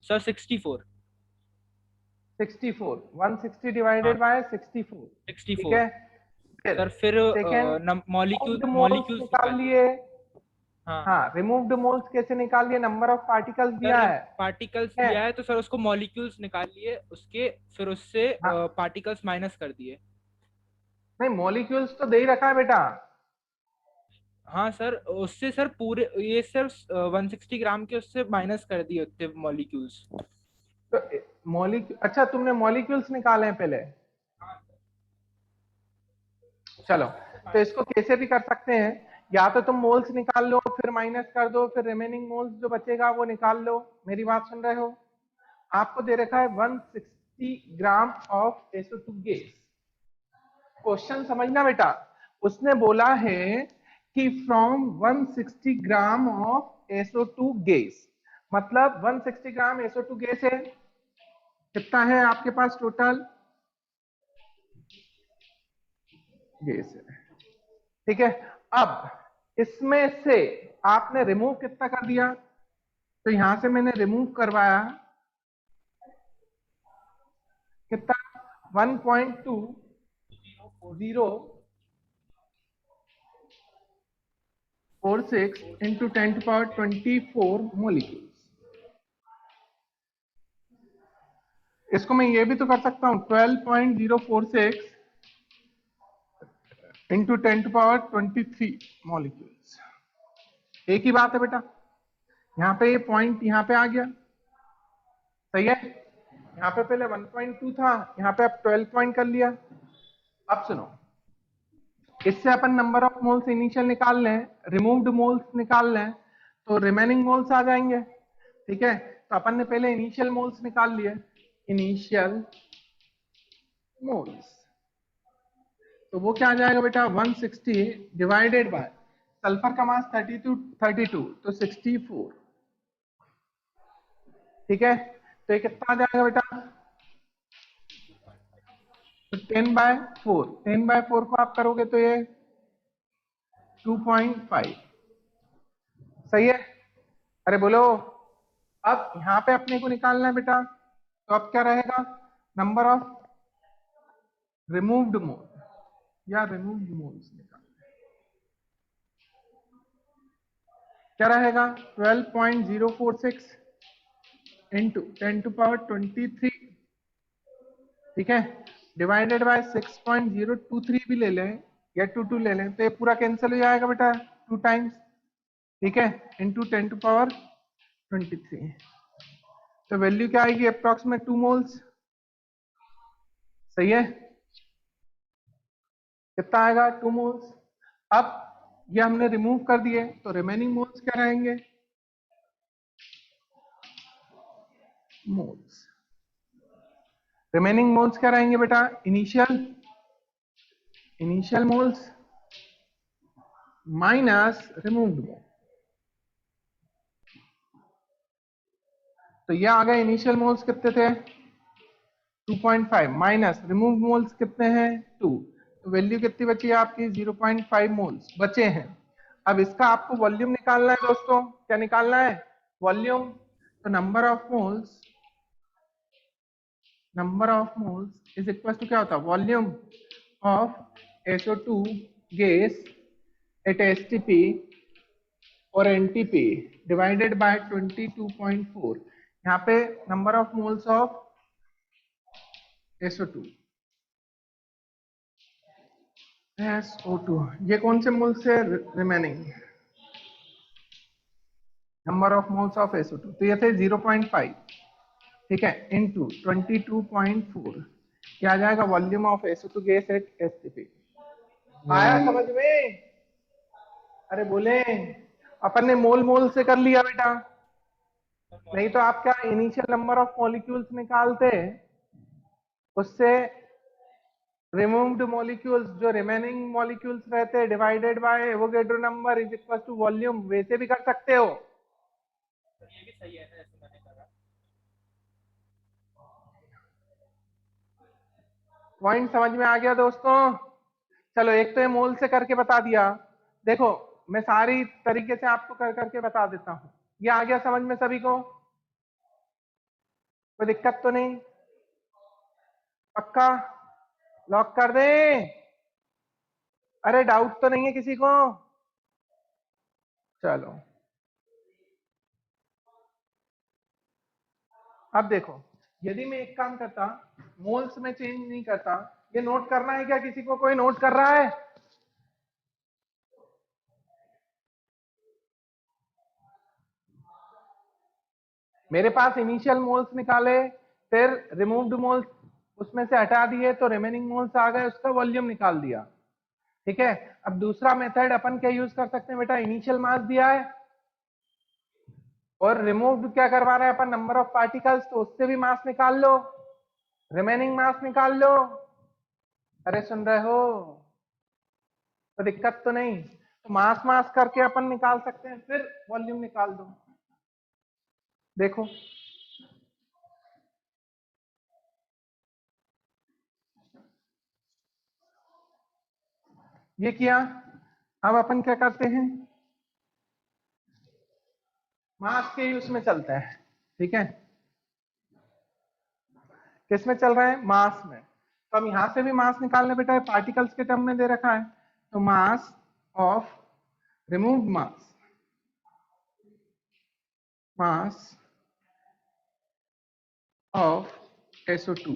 S8: सर 64।
S1: 64। 160
S8: हाँ
S1: डिवाइडेड बाय 64। ठीक
S8: 64।
S1: है, फिर
S8: सर फिर
S1: सेकेंड मोल्स
S8: मॉलिक्यूल्स
S1: निकाल
S8: निकाल लिए।
S1: लिए।
S8: हाँ
S1: हाँ रिमूव्ड मोल्स कैसे निकाल लिए? नंबर ऑफ पार्टिकल्स दिया
S8: सर
S1: है।
S8: पार्टिकल्स
S1: ठीक है,
S8: दिया है तो सर उसको मॉलिक्यूल्स निकाल लिए उसके, फिर उससे
S1: हाँ
S8: पार्टिकल्स माइनस कर दिए।
S1: नहीं मॉलिक्यूल्स तो दे ही रखा है बेटा।
S8: हाँ सर उससे सर पूरे ये सर 160 ग्राम के उससे माइनस कर दिए होते मॉलिक्यूल्स।
S1: तो मॉलिक्यूल, अच्छा तुमने मॉलिक्यूल्स निकाले हैं पहले? चलो तो इसको कैसे भी कर सकते हैं, या तो तुम मोल्स निकाल लो फिर माइनस कर दो, फिर रिमेनिंग मोल्स जो बचेगा वो निकाल लो। मेरी बात सुन रहे हो? आपको दे रखा है 160 gram of SO2 gas. Question समझना बेटा, उसने बोला है कि from 160 gram of SO2 gas, मतलब 160 ग्राम SO2 गैस है। कितना है आपके पास टोटल गैस है? ठीक है, अब इसमें से आपने रिमूव कितना कर दिया? तो यहां से मैंने रिमूव करवाया कितना? 1.2046 into 10 to power 24 molecules। इसको मैं ये भी तो कर सकता हूं 12.046 into 10 to power 23 molecules। एक ही बात है बेटा, यहाँ पे ये पॉइंट यहाँ पे आ गया, सही है। यहाँ पे पहले 1.2 था, यहाँ पे आप 12 पॉइंट कर लिया। अब सुनो, इससे अपन नंबर ऑफ मोल्स इनिशियल निकाल लें, रिमूव्ड मोल्स निकाल लें तो रिमेनिंग मोल्स आ जाएंगे। ठीक है, तो अपन ने पहले इनिशियल मोल्स निकाल लिए, इनिशियल मोल्स तो वो क्या आ जाएगा बेटा 160 डिवाइडेड बाय सल्फर का मास 32 तो 64। ठीक है, तो ये कितना आ जाएगा बेटा, तो 10/4, 10/4 को आप करोगे तो ये 2.5। सही है, अरे बोलो। अब यहाँ पे अपने को निकालना है बेटा, तो अब क्या रहेगा, नंबर ऑफ रिमूव्ड मोल या रिमूव्ड मोल्स निकालना क्या रहेगा 12.046 इंटू 10⁻23, ठीक है, डिवाइडेड बाय 6.023 भी ले लें या 22 ले लें तो ये पूरा कैंसिल हो जाएगा बेटा 2 टाइम्स, ठीक है, इंटू 10⁻23। तो वैल्यू क्या आएगी अप्रोक्सीमेट 2 मोल्स। सही है, कितना आएगा 2 मोल्स। अब ये हमने रिमूव कर दिए तो रिमेनिंग मोल्स क्या रहेंगे, मोल्स, रिमेनिंग मोल्स क्या रहेंगे बेटा, इनिशियल मोल्स माइनस रिमूव्ड मोल। तो ये आ गए इनिशियल मोल्स कितने थे 2.5 माइनस रिमूव मोल्स कितने हैं 2, तो वैल्यू कितनी बची है आपकी 0.5 मोल्स बचे हैं। अब इसका आपको वॉल्यूम निकालना है दोस्तों, क्या निकालना है वॉल्यूम, तो number of moles is equal to क्या होता है volume of SO2 gas at STP और NTP डिवाइडेड बाय 22.4। यहाँ पे number of moles of SO2 ये कौन से मोल्स से remaining, number of moles of SO2 तो ये थे 0.5, ठीक है, इनटू 22.4 क्या आ जाएगा volume of SO2 gas at STP। आया समझ में, अरे बोले अपन ने मोल से कर लिया बेटा, नहीं तो आप क्या इनिशियल नंबर ऑफ मॉलिक्यूल्स निकालते उससे रिमूव्ड मॉलिक्यूल्स जो रिमेनिंग मॉलिक्यूल्स रहते हैं divided by Avogadro number is equal to volume, वैसे भी कर सकते हो।
S8: ये भी सही है ना, ऐसे मैंने करा।
S1: पॉइंट समझ में आ गया दोस्तों। चलो एक तो ये मोल से करके बता दिया, देखो मैं सारी तरीके से आपको कर करके बता देता हूं, ये आ गया समझ में सभी को, कोई दिक्कत तो नहीं, पक्का लॉक कर दें, अरे डाउट तो नहीं है किसी को, चलो अब देखो यदि मैं एक काम करता मोल्स में चेंज नहीं करता, ये नोट करना है क्या किसी को, कोई नोट कर रहा है, मेरे पास इनिशियल मोल्स निकाले फिर रिमूव्ड मोल्स उसमें से हटा दिए तो रिमेनिंग मोल्स आ गए, उसका वॉल्यूम निकाल दिया, ठीक है। अब दूसरा मेथड अपन क्या यूज कर सकते हैं बेटा, इनिशियल मास दिया है और रिमूव्ड क्या करवा रहे हैं अपन नंबर ऑफ पार्टिकल्स, तो उससे भी मास निकाल लो, रिमेनिंग मास निकाल लो। अरे सुन रहे हो, तो दिक्कत तो नहीं, तो मास करके अपन निकाल सकते हैं फिर वॉल्यूम निकाल दो। देखो ये किया, अब अपन क्या करते हैं मास के यूज में चलते हैं, ठीक है, किस में चल रहा है मास में, तो हम यहां से भी मास निकालने बेटा है, पार्टिकल्स के टर्म में दे रखा है, तो mass of removed mass of SO2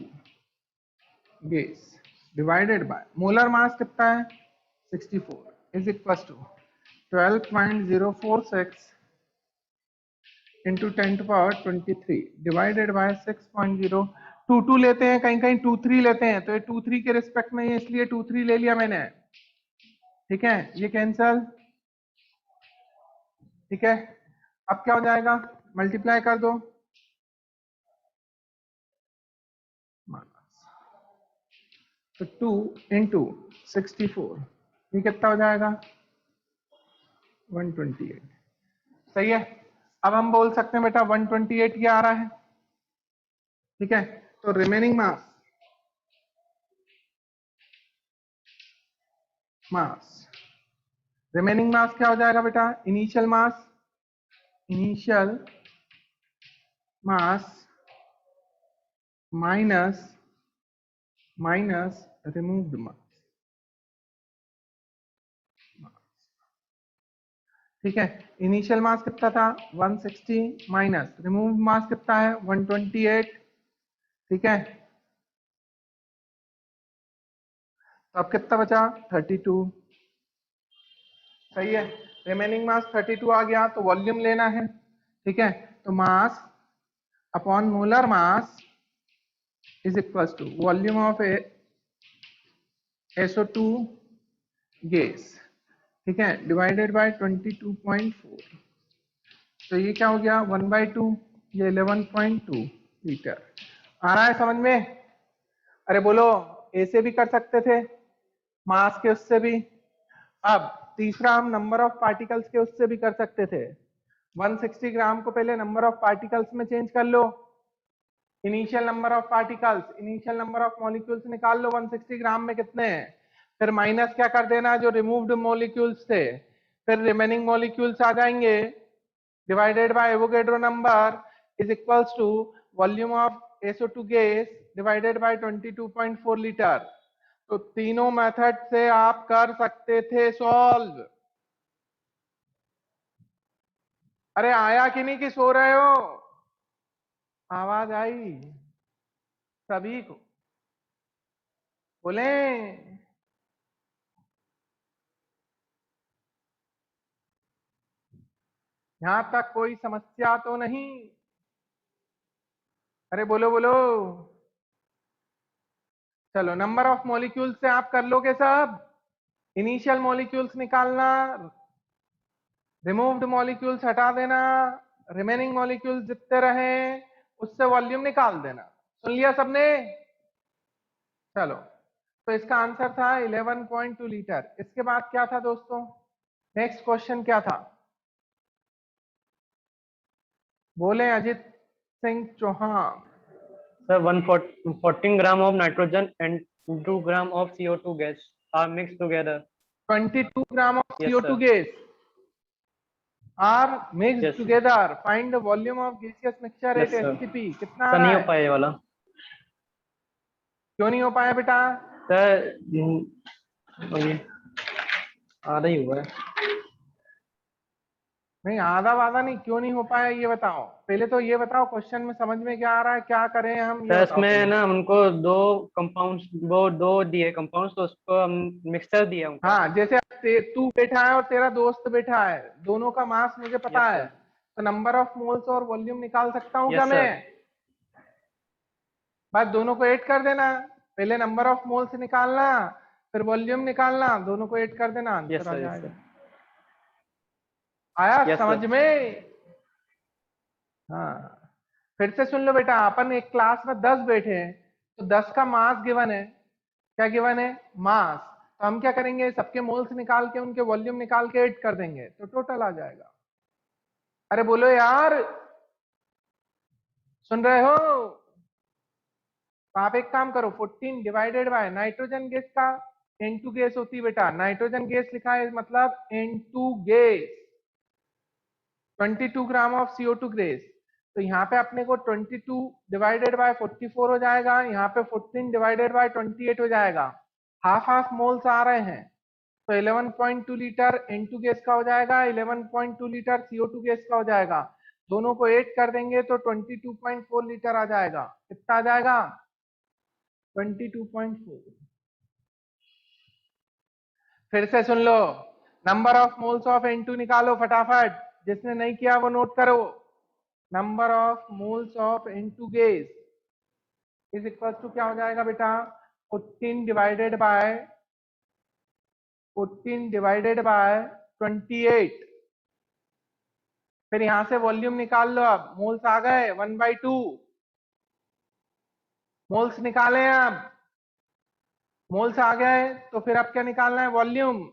S1: gas divided by molar mass कितना है 64 is equal to 12.046 into 10⁻23 divided by 6.022 लेते हैं, कहीं कहीं 23 लेते हैं, तो ये 23 के रिस्पेक्ट में इसलिए 23 ले लिया मैंने, ठीक है, ये कैंसल, ठीक है। अब क्या हो जाएगा मल्टीप्लाई कर दो, तो 2 इंटू 64 ये कितना हो जाएगा 128। सही है। अब हम बोल सकते हैं बेटा 128 ये आ रहा है, ठीक है। तो रिमेनिंग मास रिमेनिंग मास क्या हो जाएगा बेटा, इनिशियल मास माइनस रिमूव्ड मास, ठीक है। इनिशियल मास कितना था 160 माइनस रिमूव्ड मास कितना है 128, ठीक है। तो अब कितना बचा 32, सही है। रिमेनिंग मास 32 आ गया, तो वॉल्यूम लेना है, ठीक है। तो mass upon molar mass is equal to volume of SO2 gas, ठीक है, डिवाइडेड बाय 22.4। तो ये क्या हो गया 1/2, ये 11.2 लीटर आ रहा है समझ में। अरे बोलो ऐसे भी कर सकते थे मास के उससे भी। अब तीसरा हम नंबर ऑफ पार्टिकल्स के उससे भी कर सकते थे। 160 ग्राम को पहले नंबर ऑफ पार्टिकल्स में चेंज कर लो, initial number of particles, initial number of molecules निकाल लो 160 ग्राम में कितने हैं, फिर माइनस क्या कर देना जो रिमूव्ड मॉलिक्यूल्स थे, फिर रिमेनिंग मॉलिक्यूल्स आ जाएंगे, divided by Avogadro number is equals to volume of SO2 gas divided by 22.4 litre. तो तीनों मेथड से आप कर सकते थे सॉल्व। अरे आया कि नहीं कि सो रहे हो, आवाज आई सभी को, बोले यहां तक कोई समस्या तो नहीं। अरे बोलो बोलो। चलो नंबर ऑफ मॉलिक्यूल्स से आप कर लोगे सब, इनिशियल मॉलिक्यूल्स निकालना, रिमूव्ड मॉलिक्यूल्स हटा देना, रिमेनिंग मॉलिक्यूल्स जितने रहे उससे वॉल्यूम निकाल देना। सुन लिया सबने। चलो तो इसका आंसर था 11.2 लीटर। इसके बाद क्या था दोस्तों, नेक्स्ट क्वेश्चन क्या था, बोले Ajit Singh Chauhan.
S9: Sir, 14 gram of nitrogen and 2 gram of CO2 gas are mixed together.
S1: 22 gram of
S9: Yes,
S1: CO2
S9: sir.
S1: gas are mixed
S9: Yes, sir.
S1: together. Find the volume of gaseous mixture
S9: Yes,
S1: at
S9: sir.
S1: STP। कितना आ
S9: sir
S1: रहा
S9: नहीं हो
S1: है,
S9: पाया ये वाला
S1: क्यों नहीं हो पाया बेटा।
S9: सर। आधा ही हुआ है।
S1: नहीं आधा वादा नहीं, क्यों नहीं हो पाया ये बताओ। पहले तो ये बताओ क्वेश्चन में समझ में क्या आ रहा है, क्या करें हम ये
S9: सर
S1: बताओ
S9: इसमें
S1: पहले।
S9: ना हमको दो कंपाउंड्स, वो दो दिए कंपाउंड्स, तो उसको हम मिक्सचर दिया उनका।
S1: हाँ जैसे तू बैठा है और तेरा दोस्त बैठा है, दोनों का मास मुझे पता
S9: Yes,
S1: है,
S9: sir.
S1: तो नंबर ऑफ मोल्स और वॉल्यूम निकाल सकता हूँ
S9: Yes,
S1: क्या
S9: sir.
S1: मैं। बस दोनों को ऐड कर देना, पहले नंबर ऑफ मोल्स निकालना फिर वॉल्यूम निकालना, दोनों को ऐड कर देना,
S9: Yes,
S1: आंसर आ
S9: sir. Yes,
S1: जाएगा।
S9: sir.
S1: आया
S9: Yes,
S1: समझ
S9: sir.
S1: में। हाँ फिर से सुन लो बेटा, अपन एक क्लास में 10 बैठे हैं, तो 10 का मास गिवन है, क्या गिवन है मास, तो हम क्या करेंगे सबके मोल्स निकाल के उनके वॉल्यूम निकाल के ऐड कर देंगे तो टोटल आ जाएगा। अरे बोलो यार, सुन रहे हो। तो आप एक काम करो 14 डिवाइडेड बाय नाइट्रोजन गैस का N2 गैस होती है बेटा, नाइट्रोजन गैस लिखा है मतलब N2 gas, 22 gram of CO2 gas. तो यहाँ पे अपने को 22 डिवाइडेड बाय 44 हो जाएगा, यहाँ पे 14 डिवाइडेड बाय 28 हो जाएगा, हाफ हाफ मोल्स आ रहे हैं। तो 11.2 लीटर N2 गैस का हो जाएगा, 11.2 लीटर CO2 गैस का हो जाएगा, दोनों को ऐड कर देंगे तो 22.4 लीटर आ जाएगा। कितना आ जाएगा 22.4। फिर से सुन लो, number of moles of N2 निकालो फटाफट, जिसने नहीं किया वो नोट करो। Number of moles of N2 gas is equal to क्या हो जाएगा बेटा 14 डिवाइडेड बाय 28। फिर यहां से वॉल्यूम निकाल लो, अब मोल्स आ गए 1/2 मोल्स निकाले अब मोल्स आ गए तो फिर अब क्या निकालना है, वॉल्यूम।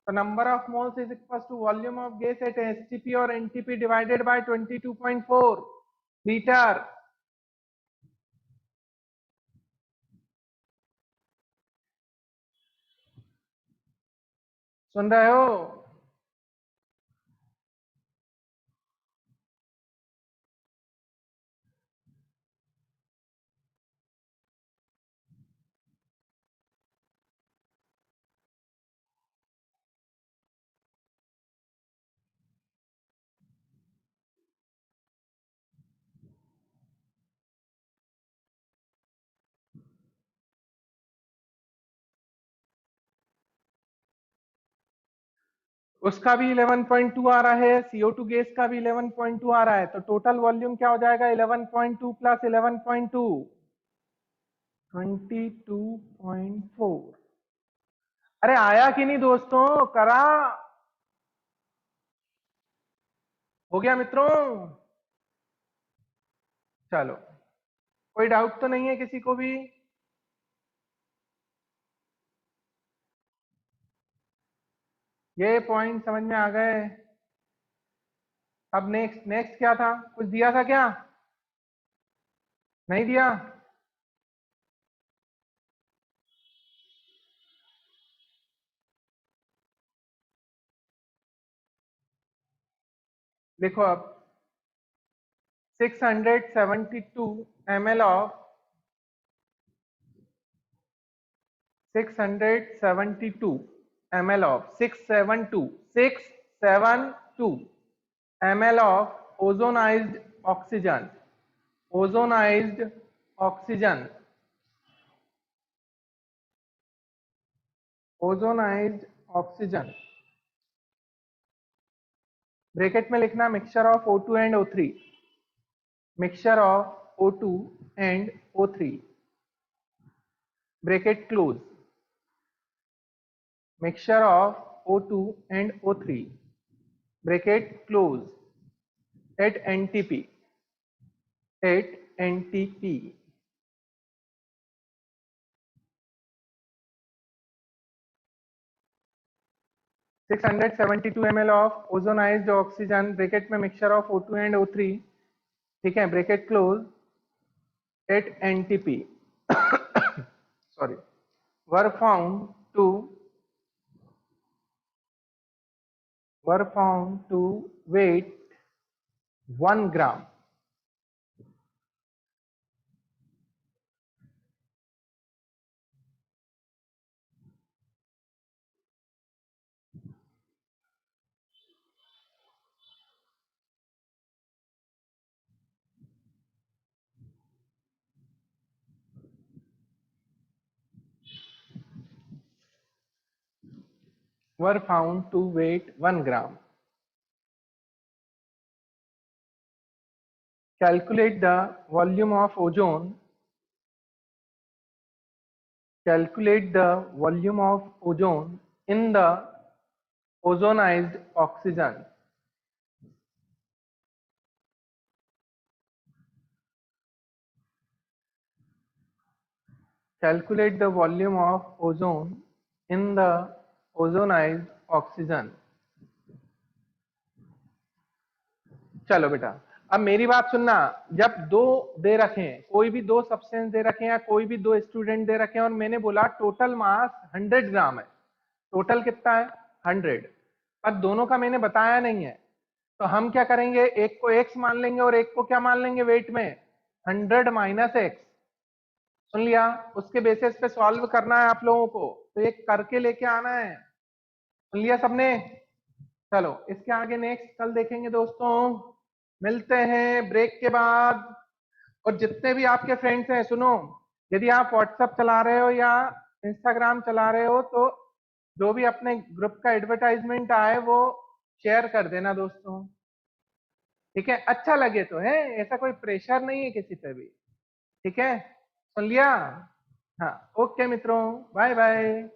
S1: तो number of moles is equal to volume of gas at STP और एनटीपी डिवाइडेड बाय 22.4 लीटर। सुन रहे हो? उसका भी 11.2 आ रहा है, CO2 गैस का भी 11.2 आ रहा है, तो टोटल वॉल्यूम क्या हो जाएगा, 11.2 प्लस 11.2 22.4। अरे आया कि नहीं दोस्तों, करा हो गया मित्रों? चलो, कोई डाउट तो नहीं है किसी को भी? ये पॉइंट समझ में आ गए? अब नेक्स्ट नेक्स्ट क्या था, कुछ दिया था क्या, नहीं दिया? देखो अब 672 ml of 672 ml of 672 ml of ozonized oxygen bracket में लिखना mixture of O2 and O3, mixture of O2 and O3 bracket close, mixture of O2 and O3 bracket close at NTP 672 ml of ozonized oxygen bracket में mixture of O2 and O3, ठीक है, bracket close at NTP sorry were found to weight 1 gram. Were found to weight 1 gram. Calculate the volume of ozone. Calculate the volume of ozone in the ozonized oxygen. Calculate the volume of ozone in the ozonized oxygen. चलो बेटा, अब मेरी बात सुनना, जब दो दे रखे हैं, कोई भी दो सब्सटेंस दे रखे हैं या कोई भी दो स्टूडेंट दे रखे हैं और मैंने बोला टोटल मास 100 ग्राम है, टोटल कितना है 100, पर दोनों का मैंने बताया नहीं है, तो हम क्या करेंगे, एक को x मान लेंगे और एक को क्या मान लेंगे वेट में 100 माइनस x। सुन लिया? उसके बेसिस पे सॉल्व करना है आप लोगों को, तो एक करके लेके आना है। सुन लिया सबने? चलो इसके आगे नेक्स्ट कल देखेंगे दोस्तों, मिलते हैं ब्रेक के बाद। और जितने भी आपके फ्रेंड्स हैं, सुनो, यदि आप व्हाट्सएप चला रहे हो या इंस्टाग्राम चला रहे हो तो जो भी अपने ग्रुप का एडवर्टाइजमेंट आए वो शेयर कर देना दोस्तों, ठीक है? अच्छा लगे तो है, ऐसा कोई प्रेशर नहीं है किसी पे भी, ठीक है? सुन लिया? हाँ, ओके मित्रों, बाय बाय।